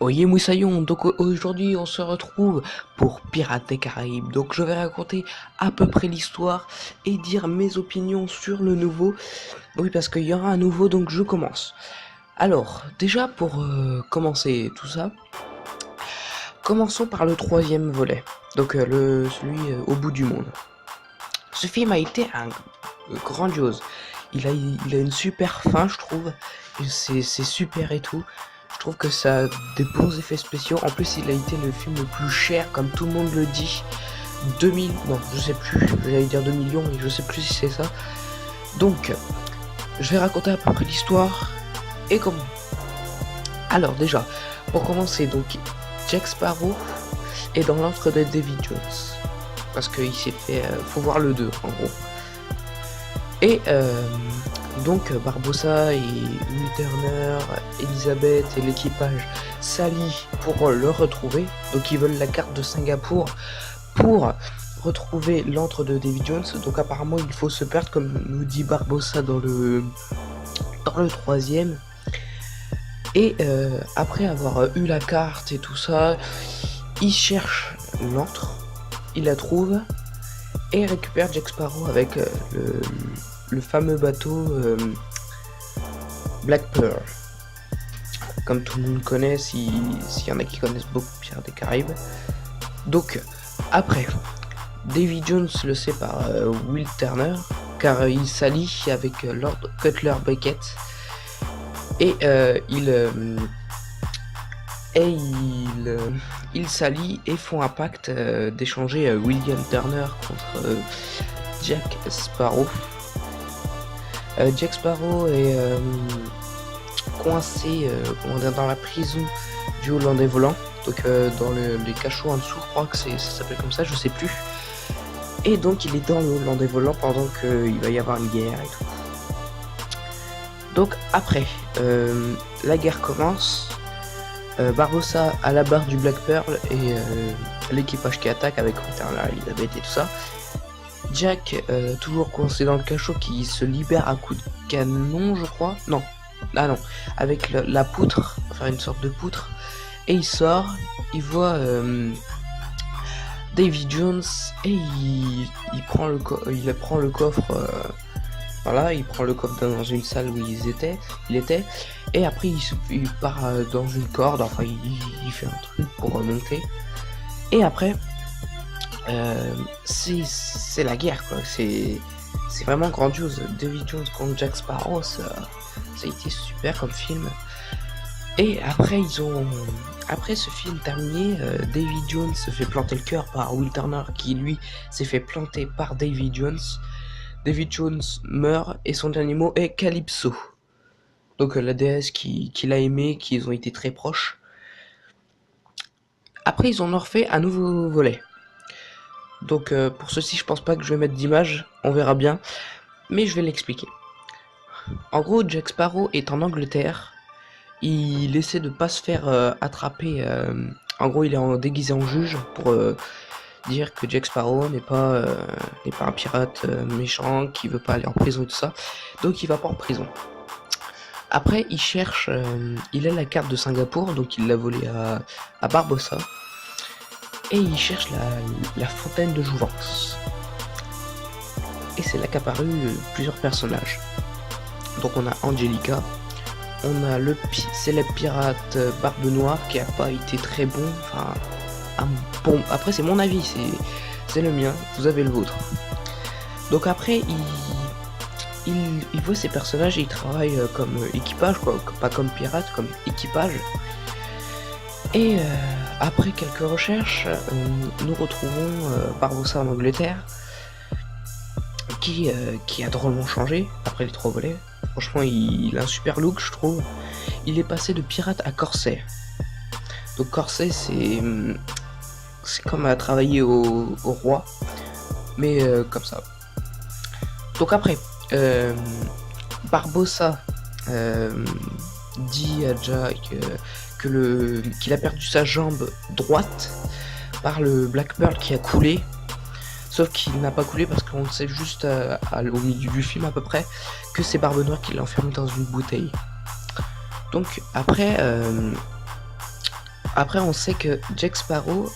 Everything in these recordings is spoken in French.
Oyez Moussaillon, donc aujourd'hui on se retrouve pour Pirates des Caraïbes. Donc je vais raconter à peu près l'histoire et dire mes opinions sur le nouveau. Oui, parce qu'il y aura un nouveau, donc je commence. Alors, déjà pour commencer tout ça, commençons par le troisième volet. Donc celui au bout du monde. Ce film a été grandiose. Il a une super fin, je trouve. C'est super et tout. Je trouve que ça a des bons effets spéciaux. En plus, il a été le film le plus cher, comme tout le monde le dit. 2000, non, je sais plus. J'allais dire 2 millions, mais je sais plus si c'est ça. Donc, je vais raconter à peu près l'histoire et comment. Alors déjà, pour commencer, donc Jack Sparrow est dans l'antre de Davy Jones. Parce qu'il s'est fait... faut voir le 2, en gros. Et donc Barbossa et Will Turner, Elizabeth et l'équipage s'allient pour le retrouver. Donc ils veulent la carte de Singapour pour retrouver l'antre de Davy Jones. Donc apparemment il faut se perdre, comme nous dit Barbossa dans le troisième. Et après avoir eu la carte et tout ça, il cherche l'antre, il la trouve et récupère Jack Sparrow avec le fameux bateau Black Pearl. Comme tout le monde connaît, s'il y en a qui connaissent beaucoup Pirates des Caraïbes. Donc, après, Davy Jones le sait par Will Turner, car il s'allie avec Lord Cutler Beckett. Et ils s'allient et font un pacte d'échanger William Turner contre Jack Sparrow. Jack Sparrow est coincé dans la prison du Hollandais volant, donc dans les cachots en dessous, je crois que ça s'appelle comme ça, je sais plus. Et donc il est dans le Hollandais volant pendant qu'il va y avoir une guerre et tout. Donc après, la guerre commence. Barbossa à la barre du Black Pearl et l'équipage qui attaque avec Turner, Elizabeth et tout ça. Jack, toujours coincé dans le cachot, qui se libère à coup de canon, je crois. Non, ah non, avec la poutre, enfin une sorte de poutre. Et il sort, il voit Davy Jones et il prend le coffre. Voilà, il prend le coffre dans une salle où il était, et après il part dans une corde, enfin il fait un truc pour remonter, et après c'est la guerre quoi, c'est vraiment grandiose. Davy Jones contre Jack Sparrow, ça a été super comme film. Et après après ce film terminé, Davy Jones se fait planter le cœur par Will Turner, qui lui s'est fait planter par Davy Jones. Davy Jones meurt et son dernier mot est Calypso. Donc la déesse qu'il a aimée, qu'ils ont été très proches. Après ils ont refait un nouveau volet. Donc pour ceci je pense pas que je vais mettre d'image, on verra bien. Mais je vais l'expliquer. En gros, Jack Sparrow est en Angleterre. Il essaie de pas se faire attraper. En gros il est déguisé en juge pour... dire que Jack Sparrow n'est pas un pirate méchant qui veut pas aller en prison et tout ça, donc il va pas en prison. Après il cherche, il a la carte de Singapour, donc il l'a volée à Barbossa, et il cherche la fontaine de Jouvence. Et c'est là qu'apparut plusieurs personnages. Donc on a Angelica, on a le célèbre pirate Barbe Noire qui a pas été très bon, enfin... bon, après c'est mon avis, c'est le mien, vous avez le vôtre. Donc après il voit ces personnages et il travaille comme équipage quoi, pas comme pirate, comme équipage. Et après quelques recherches, nous retrouvons Barbossa en Angleterre, qui a drôlement changé après les 3 volets. Franchement il a un super look je trouve. Il est passé de pirate à corsaire. Donc corsaire c'est comme à travailler au roi, mais comme ça. Donc après, Barbossa dit à Jack qu'il a perdu sa jambe droite par le Black Pearl qui a coulé. Sauf qu'il n'a pas coulé parce qu'on sait juste au milieu du film à peu près que c'est Barbe Noire qui l'a enfermé dans une bouteille. Donc après après, on sait que Jack Sparrow,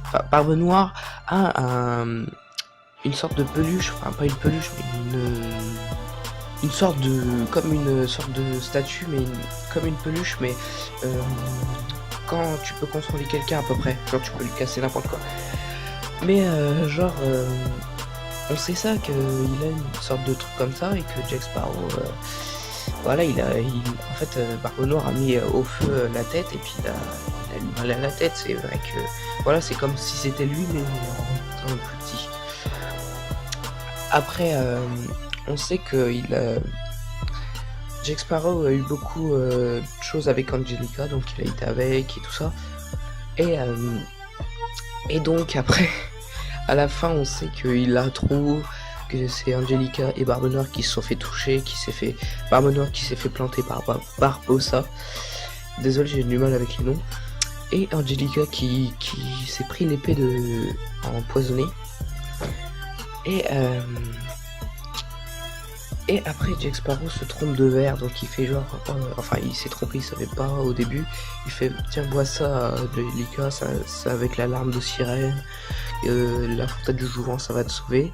enfin, Barbe Noire, a une sorte de peluche, enfin pas une peluche, mais une sorte de, comme une sorte de statue, mais comme une peluche, mais quand tu peux contrôler quelqu'un à peu près, genre tu peux lui casser n'importe quoi. Mais genre, on sait ça, qu'il a une sorte de truc comme ça, et que Jack Sparrow, voilà, en fait, Barbe Noire a mis au feu la tête, et puis il a eu mal à la tête. C'est vrai que, voilà, c'est comme si c'était lui, mais en plus petit. Après, on sait que Jack Sparrow a eu beaucoup de choses avec Angelica, donc il a été avec et tout ça. Et donc après, à la fin, on sait qu'il la trouve, que c'est Angelica et Barbe Noire qui se sont fait toucher, Barbe Noire qui s'est fait planter par Barbossa. Désolé, j'ai du mal avec les noms. Et Angelica qui s'est pris l'épée empoisonnée. Et après, Jack Sparrow se trompe de verre, donc il fait genre, enfin il s'est trompé, il savait pas au début. Il fait, tiens, bois ça, Angelica, ça avec l'alarme de sirène, la fontaine du jouvent, ça va te sauver.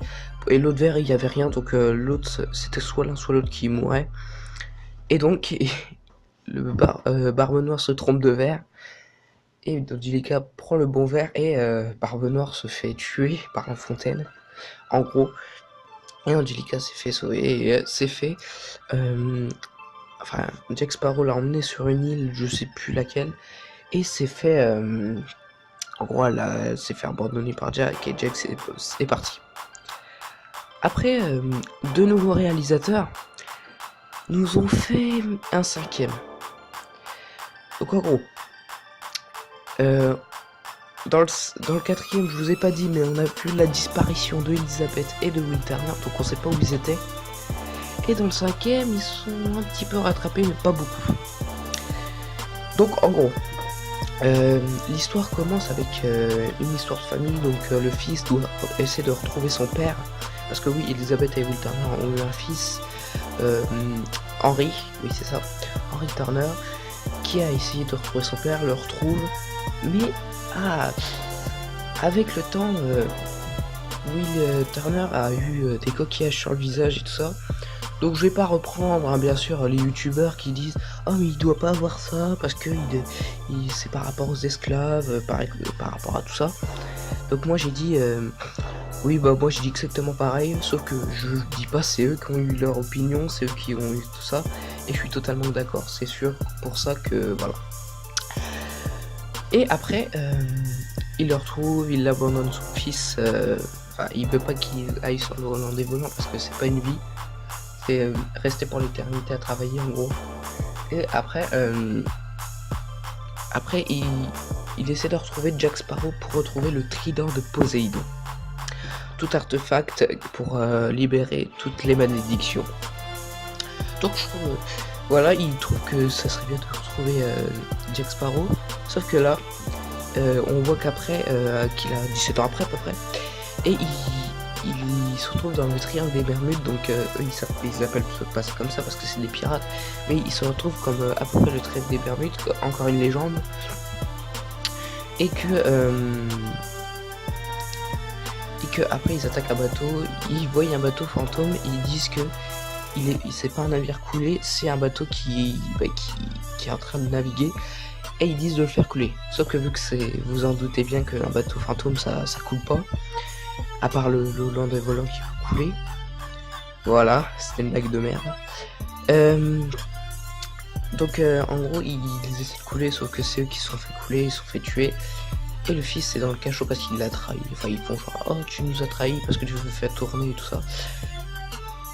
Et l'autre verre, il y avait rien, donc l'autre, c'était soit l'un soit l'autre qui mourait. Et donc, Barbe Noire se trompe de verre. Et Angelica prend le bon verre et Barbe Noire se fait tuer par la fontaine, en gros. Et Angelica s'est fait sauver, et c'est fait. Enfin, Jack Sparrow l'a emmené sur une île, je sais plus laquelle, et s'est fait. En gros, elle s'est fait abandonner par Jack, et Jack est parti. Après, deux nouveaux réalisateurs nous ont fait un cinquième. Donc en gros, dans le quatrième, je vous ai pas dit, mais on a vu la disparition de Elizabeth et de Will Turner, donc on sait pas où ils étaient. Et dans le cinquième, ils sont un petit peu rattrapés, mais pas beaucoup. Donc en gros, l'histoire commence avec une histoire de famille. Donc le fils doit essayer de retrouver son père, parce que oui, Elizabeth et Will Turner ont eu un fils, Henry, oui c'est ça, Henry Turner, qui a essayé de retrouver son père, le retrouve, mais avec le temps, Will Turner a eu des coquillages sur le visage et tout ça. Donc je vais pas reprendre, hein, bien sûr, les youtubeurs qui disent « Oh mais il doit pas avoir ça parce que c'est par rapport aux esclaves, par rapport à tout ça. » Donc moi j'ai dit oui, bah moi j'ai dit exactement pareil, sauf que je dis pas c'est eux qui ont eu leur opinion, c'est eux qui ont eu tout ça, et je suis totalement d'accord, c'est sûr, pour ça que voilà. Et après, il le retrouve, il abandonne son fils, enfin il veut pas qu'il aille sur le volant des volants parce que c'est pas une vie. C'est rester pour l'éternité à travailler en gros. Et après, il essaie de retrouver Jack Sparrow pour retrouver le trident de Poséidon. Tout artefact pour libérer toutes les malédictions. Donc je trouve, voilà, il trouve que ça serait bien de retrouver Jack Sparrow. Sauf que là, on voit qu'après, qu'il a 17 ans après à peu près, et il se retrouve dans le triangle des Bermudes, donc eux ils appellent pas ça comme ça parce que c'est des pirates, mais ils se retrouvent comme à peu près le triangle des Bermudes, encore une légende, et que après ils attaquent un bateau, ils voient un bateau fantôme, ils disent que c'est pas un navire coulé, c'est un bateau qui est en train de naviguer, et ils disent de le faire couler. Sauf que vu que vous en doutez bien qu'un bateau fantôme ça coule pas, à part le long des volants qui peut couler. Voilà, c'était une blague de merde. Donc en gros ils essaient de couler, sauf que c'est eux qui se sont fait couler, ils se sont fait tuer. Et le fils est dans le cachot parce qu'il l'a trahi. Enfin ils font genre oh tu nous as trahi parce que tu veux faire tourner et tout ça.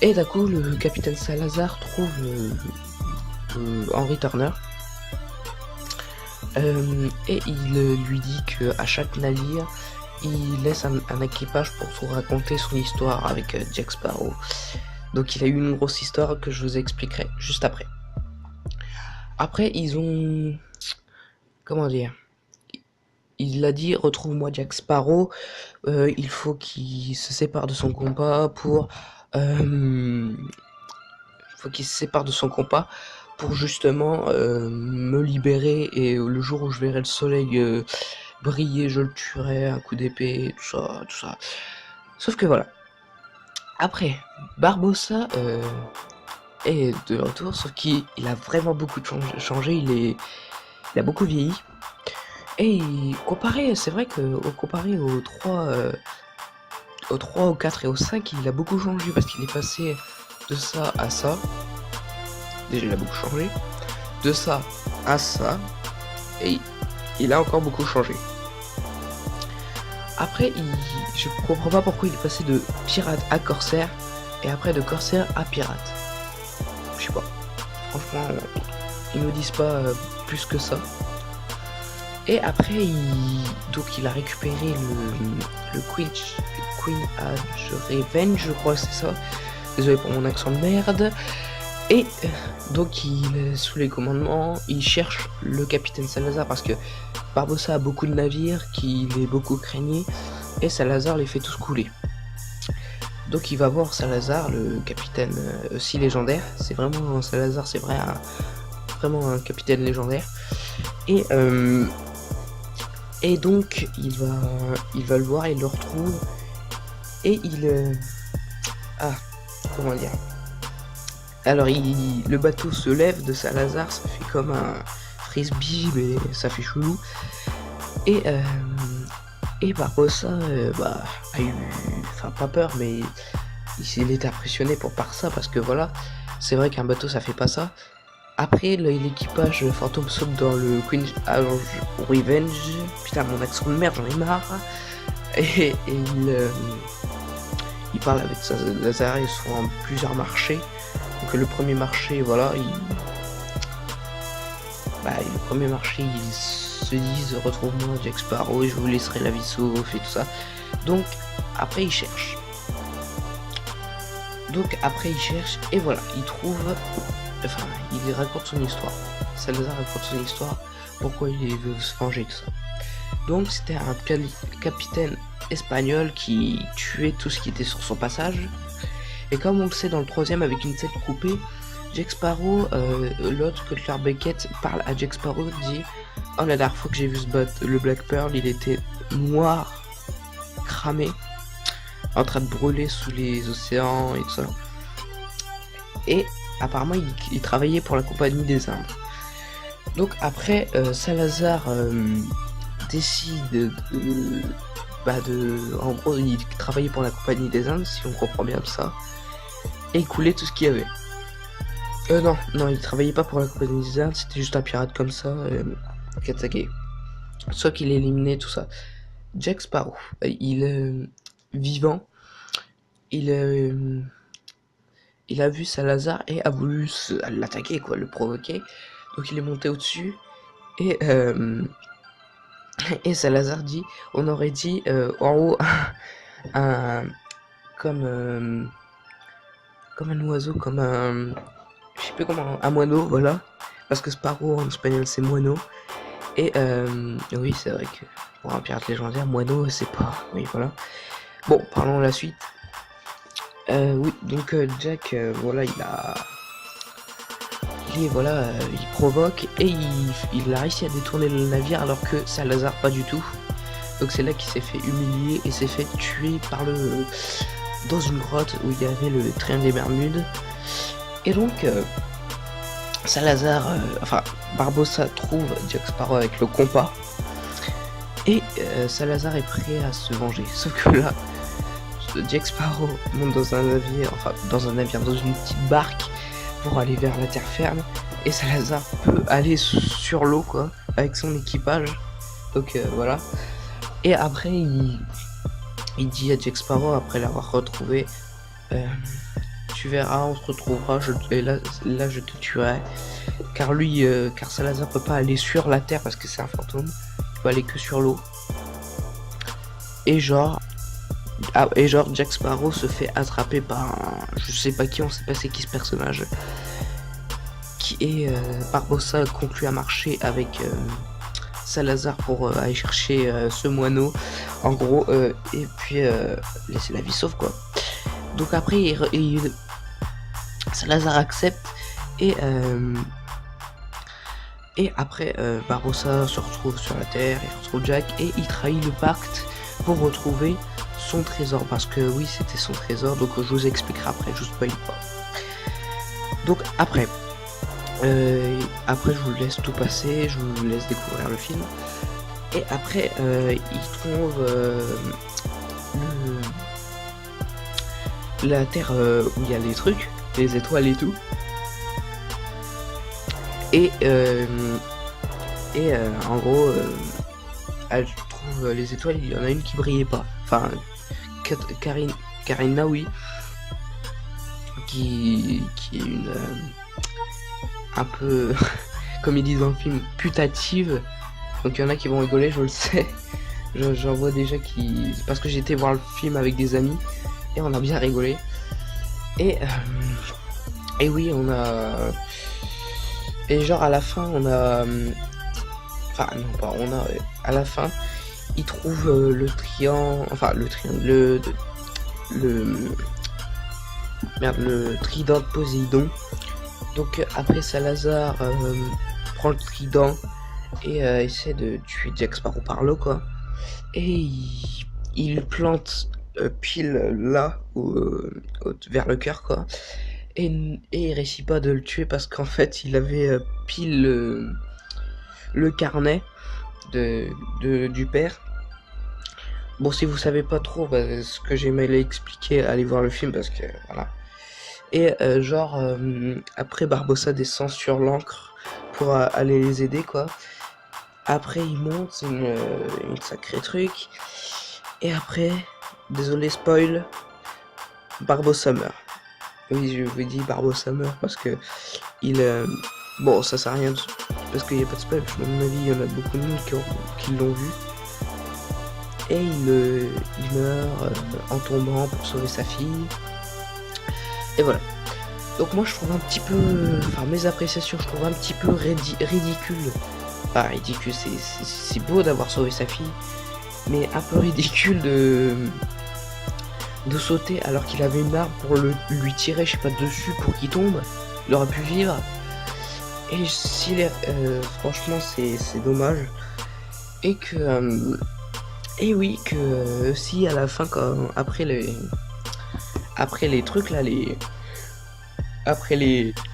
Et d'un coup le capitaine Salazar trouve Henry Turner. Et il lui dit que à chaque navire il laisse un équipage pour tout raconter son histoire avec Jack Sparrow. Donc il a eu une grosse histoire que je vous expliquerai juste après. Après ils ont... Comment dire, il a dit retrouve-moi Jack Sparrow, il faut qu'il se sépare de son compas pour... pour justement me libérer, et le jour où je verrai le soleil briller, je le tuerai, un coup d'épée, tout ça, tout ça. Sauf que voilà. Après, Barbossa est de retour, sauf qu'il a vraiment beaucoup changé, il a beaucoup vieilli. Et comparé, c'est vrai que comparé aux 3, au 4 et au 5, il a beaucoup changé parce qu'il est passé de ça à ça. Déjà, il a beaucoup changé. De ça à ça. Et il a encore beaucoup changé. Après, je comprends pas pourquoi il est passé de pirate à corsaire. Et après de corsaire à pirate. Je sais pas. Franchement, ils nous disent pas plus que ça. Et après, donc il a récupéré le Queen Age Revenge, je crois, c'est ça. Désolé pour mon accent de merde. Et donc il est sous les commandements, il cherche le capitaine Salazar parce que Barbossa a beaucoup de navires qu'il est beaucoup craigné et Salazar les fait tous couler. Donc il va voir Salazar, le capitaine si légendaire. C'est vraiment Salazar, c'est vrai, vraiment un capitaine légendaire. Et donc il va le voir, il le retrouve et comment dire. Alors le bateau se lève de Salazar, ça fait comme un frisbee, mais ça fait chelou. Et Barbossa a eu, enfin pas peur, mais il était impressionné par ça, parce que voilà, c'est vrai qu'un bateau ça fait pas ça. Après l'équipage fantôme saute dans le Queen Age Revenge. Putain, mon accent de merde, j'en ai marre. Et il parle avec Salazar, ils sont en plusieurs marchés. Donc le premier marché, voilà, le premier marché, ils se disent retrouve-moi Jack Sparrow et je vous laisserai la vie sauve et tout ça. Donc après ils cherchent. Et voilà, ils trouvent, enfin il raconte son histoire. Salazar raconte son histoire, pourquoi il veut se venger, tout ça. Donc c'était un capitaine espagnol qui tuait tout ce qui était sur son passage. Et comme on le sait dans le troisième avec une tête coupée, Jack Sparrow, l'autre Cutler Beckett parle à Jack Sparrow, dit « Oh, la dernière fois que j'ai vu le Black Pearl, il était noir, cramé, en train de brûler sous les océans et tout ça. » Et apparemment, il travaillait pour la Compagnie des Indes. Donc après, Salazar décide en gros, il travaillait pour la Compagnie des Indes, si on comprend bien tout ça. Et il coulait tout ce qu'il y avait. Non, il travaillait pas pour la Compagnie des Indes, c'était juste un pirate comme ça, Katsake. Soit qu'il éliminait tout ça. Jack Sparrow, il est vivant, il a vu Salazar et a voulu l'attaquer, quoi, le provoquer. Donc il est monté au-dessus et Salazar dit, on aurait dit en haut comme un oiseau, comme un, je sais plus comment, un moineau, voilà, parce que Sparrow en espagnol c'est moineau. Et oui, c'est vrai que pour un pirate légendaire, moineau c'est pas, oui, voilà. Bon, parlons de la suite. Oui, donc Jack, voilà, il provoque et il a réussi à détourner le navire alors que Salazar pas du tout. Donc c'est là qu'il s'est fait humilier et s'est fait tuer dans une grotte où il y avait le triangle des Bermudes. Et donc Barbossa trouve Jack Sparrow avec le compas et Salazar est prêt à se venger. Sauf que là, Jack Sparrow monte dans une petite barque pour aller vers la terre ferme, et Salazar peut aller sur l'eau, quoi, avec son équipage. Donc voilà. Et après il dit à Jack Sparrow, après l'avoir retrouvé, tu verras, on se retrouvera, et là je te tuerai, car Salazar peut pas aller sur la terre parce que c'est un fantôme, il peut aller que sur l'eau. Et genre Jack Sparrow se fait attraper par je sais pas qui, on sait pas c'est qui ce personnage, qui est Barbossa conclut à marcher avec Salazar pour aller chercher ce moineau, en gros, et puis laisser la vie sauve, quoi. Donc après Salazar accepte et Et après, Barbossa se retrouve sur la Terre, il retrouve Jack et il trahit le pacte pour retrouver son trésor. Parce que oui, c'était son trésor, donc je vous expliquerai après, je vous spoil pas. Donc après, je vous laisse tout passer, je vous laisse découvrir le film. Et après, il trouve la Terre où il y a les trucs, les étoiles et tout. Et en gros, elle trouve les étoiles, il y en a une qui brillait pas. Enfin, Karina, oui. Qui est une un peu, comme ils disent dans le film, putative. Donc il y en a qui vont rigoler, je le sais. J'en vois déjà qui... Parce que j'ai été voir le film avec des amis et on a bien rigolé. Et oui, on a... Et genre à la fin, on a... Enfin, non, pas on a... À la fin, ils trouvent le triangle... Enfin, le triangle... Merde, le trident de Poséidon. Donc après, Salazar prend le trident et essaie de tuer Jack Sparrow par l'eau, quoi. Et il plante pile là, vers le cœur, quoi. Et il réussit pas de le tuer parce qu'en fait, il avait pile le carnet du père. Bon, si vous savez pas trop ce que j'aimais l'expliquer, allez voir le film parce que voilà. Et genre, après Barbossa descend sur l'encre pour aller les aider, quoi. Après il monte, c'est une sacrée truc. Et après, désolé spoil, Barbossa meurt. Oui, je vous dis Barbossa meurt parce que il... bon, ça sert à rien parce qu'il n'y a pas de spoil, parce que à mon avis il y en a beaucoup de monde qui l'ont vu. Et il meurt en tombant pour sauver sa fille. Et voilà. Donc moi je trouve un petit peu... Enfin mes appréciations, je trouve un petit peu ridicule. Enfin ridicule, c'est beau d'avoir sauvé sa fille. Mais un peu ridicule de sauter alors qu'il avait une arme pour lui tirer, je sais pas, dessus pour qu'il tombe. Il aurait pu vivre. Et franchement c'est dommage. Et que... et oui, que si à la fin, après les trucs là,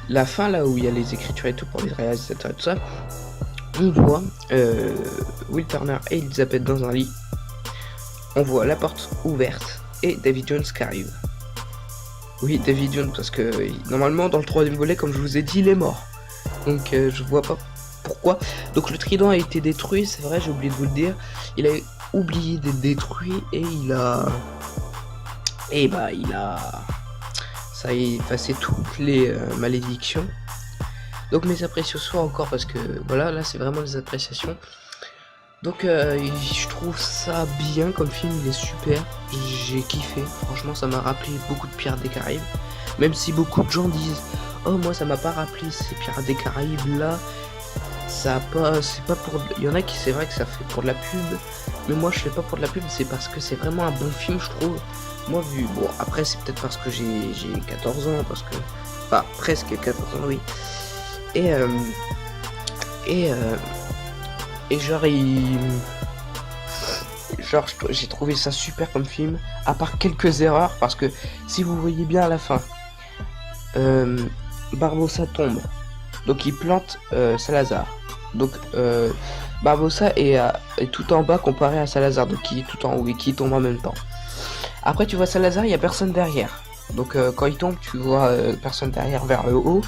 la fin là où il y a les écritures et tout pour les réalisateurs et tout ça, on voit Will Turner et Elizabeth dans un lit. On voit la porte ouverte et Davy Jones qui arrive. Oui, Davy Jones, parce que normalement dans le troisième volet, comme je vous ai dit, il est mort. Donc je vois pas pourquoi. Donc le trident a été détruit, c'est vrai, j'ai oublié de vous le dire. Il a oublié d'être détruit et ça a effacé toutes les malédictions. Donc mes appréciations encore, parce que voilà, là c'est vraiment des appréciations. Donc je trouve ça bien comme film, il est super, j'ai kiffé, franchement ça m'a rappelé beaucoup de Pirates des Caraïbes. Même si beaucoup de gens disent oh moi ça m'a pas rappelé ces Pirates des Caraïbes là, ça a pas, c'est pas pour... Il y en a qui c'est vrai que ça fait pour de la pub, mais moi je fais pas pour de la pub, c'est parce que c'est vraiment un bon film je trouve. Moi vu, bon après c'est peut-être parce que j'ai 14 ans, parce que... Enfin presque 14 ans oui. Et genre j'ai trouvé ça super comme film, à part quelques erreurs, parce que si vous voyez bien à la fin, Barbossa tombe, donc il plante Salazar. Donc Barbossa est tout en bas comparé à Salazar, donc qui est tout en haut et qui tombe en même temps. Après tu vois Salazar, il n'y a personne derrière. Donc quand il tombe, tu vois personne derrière vers le haut.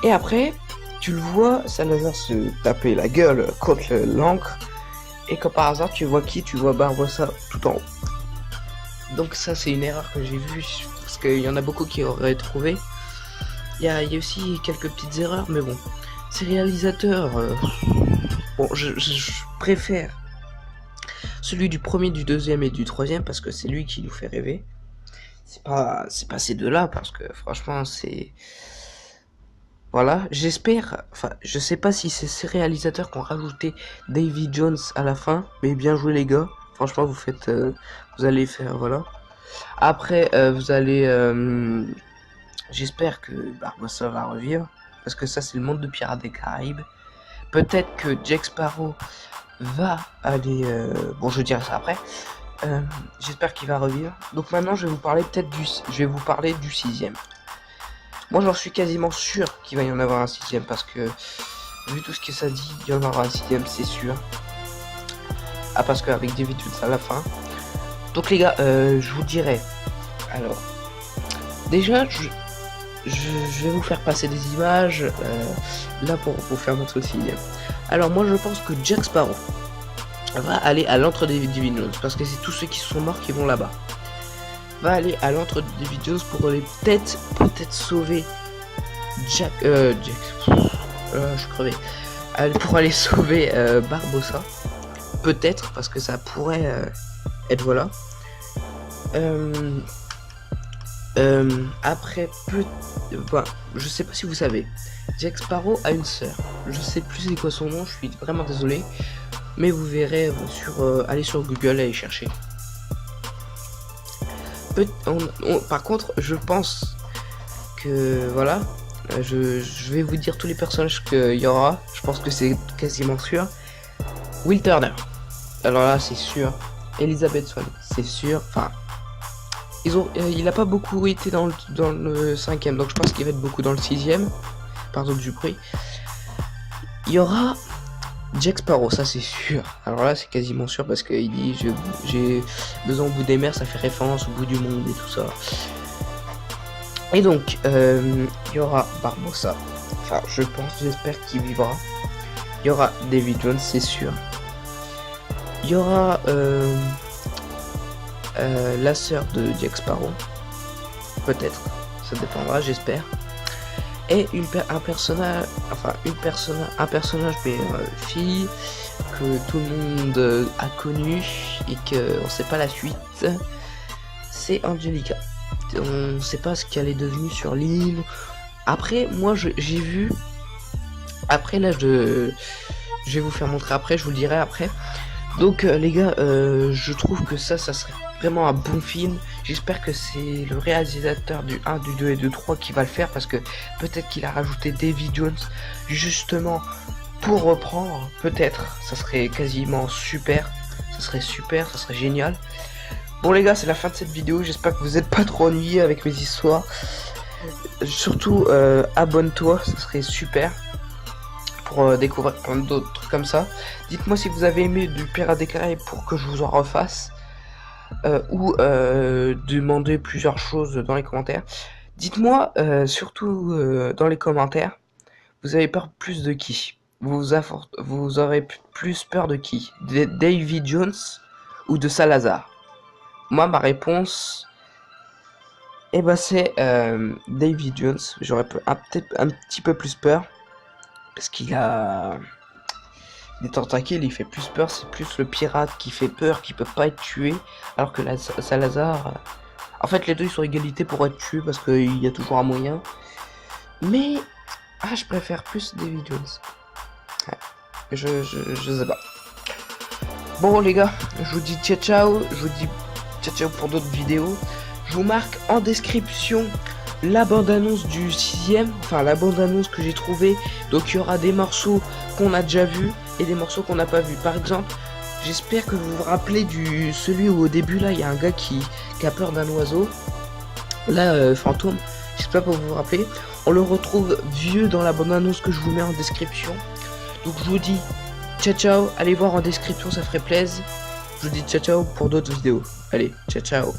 Et après, tu le vois Salazar se taper la gueule contre l'encre. Et comme par hasard, tu vois qui? Tu vois Barbossa tout en haut. Donc ça, c'est une erreur que j'ai vue, parce qu'il y en a beaucoup qui auraient trouvé. Il y a aussi quelques petites erreurs, mais bon. Ces réalisateurs... bon, je préfère celui du premier, du deuxième et du troisième, parce que c'est lui qui nous fait rêver. C'est pas ces deux-là, parce que franchement, c'est... Voilà, j'espère, enfin, je sais pas si c'est ces réalisateurs qui ont rajouté Davy Jones à la fin, mais bien joué les gars. Franchement, vous allez faire, voilà. Après, vous allez, j'espère que Barbossa va revivre, parce que ça, c'est le monde de Pirates des Caraïbes. peut-être que Jack Sparrow va aller... bon, je dirai ça après. J'espère qu'il va revivre. Donc maintenant, je vais vous parler du 6ème. Moi, j'en suis quasiment sûr qu'il va y en avoir un 6ème parce que vu tout ce que ça dit, il y en aura un 6ème, c'est sûr. Ah, parce qu'avec David Jones à la fin. Donc les gars, je vous dirai. Alors, déjà, je vais vous faire passer des images là pour vous faire montrer le 6ème. Alors moi, je pense que Jack Sparrow va aller à l'antre de David Jones parce que c'est tous ceux qui sont morts qui vont là-bas. Va aller à l'antre de David Jones pour aller peut-être sauver je suis crevé. Pour aller sauver Barbossa. Peut-être parce que ça pourrait être voilà. Après voilà, je sais pas si vous savez, Jack Sparrow a une sœur. Je sais plus c'est quoi son nom, je suis vraiment désolé. Mais vous verrez allez sur Google, allez chercher. Par contre, je pense que voilà, je vais vous dire tous les personnages qu'il y aura. Je pense que c'est quasiment sûr. Will Turner, alors là c'est sûr. Elizabeth Swann, c'est sûr. Enfin, il a pas beaucoup été dans le 5ème, donc je pense qu'il va être beaucoup dans le 6ème. Pardon du bruit. Il y aura Jack Sparrow, ça c'est sûr. Alors là c'est quasiment sûr parce qu'il dit j'ai besoin au bout des mers, ça fait référence au bout du monde et tout ça. Et donc il y aura Barbossa. Enfin j'espère qu'il vivra. Il y aura David Jones, c'est sûr. Il y aura la sœur de Jack Sparrow. Peut-être, ça dépendra, j'espère. Et un personnage mais fille que tout le monde a connu et que on sait pas la suite, c'est Angelica. On sait pas ce qu'elle est devenue sur l'île. Après moi j'ai vu, après là je vais vous faire montrer après, je vous le dirai après. Donc les gars, je trouve que ça serait vraiment un bon film. J'espère que c'est le réalisateur du 1, du 2 et du 3 qui va le faire parce que peut-être qu'il a rajouté David Jones justement pour reprendre. Peut-être, ça serait quasiment super. Ça serait génial. Bon les gars, c'est la fin de cette vidéo. J'espère que vous n'êtes pas trop ennuyés avec mes histoires. Surtout abonne-toi, ça serait super. Pour découvrir plein d'autres trucs comme ça. Dites-moi si vous avez aimé du Pirates des Caraïbes pour que je vous en refasse. Ou demander plusieurs choses dans les commentaires. Dites-moi surtout dans les commentaires, vous avez peur plus de qui? Vous aurez plus peur de qui? De David Jones ou de Salazar? Moi ma réponse c'est David Jones. J'aurais peut-être un petit peu plus peur parce qu'il a des tentacules, il fait plus peur, c'est plus le pirate qui fait peur, qui peut pas être tué, alors que Salazar, en fait les deux ils sont égalité pour être tués parce qu'il y a toujours un moyen, mais je préfère plus David Jones. Ouais. Je sais pas. Bon les gars, je vous dis ciao, je vous dis ciao pour d'autres vidéos. Je vous marque en description la bande-annonce du 6ème, enfin la bande-annonce que j'ai trouvé. Donc il y aura des morceaux qu'on a déjà vus et des morceaux qu'on n'a pas vus. Par exemple, j'espère que vous vous rappelez celui où au début là il y a un gars qui a peur d'un oiseau. Là, fantôme, j'espère que vous vous rappelez. On le retrouve vieux dans la bande-annonce que je vous mets en description. Donc je vous dis ciao, allez voir en description, ça ferait plaisir. Je vous dis ciao pour d'autres vidéos. Allez, ciao.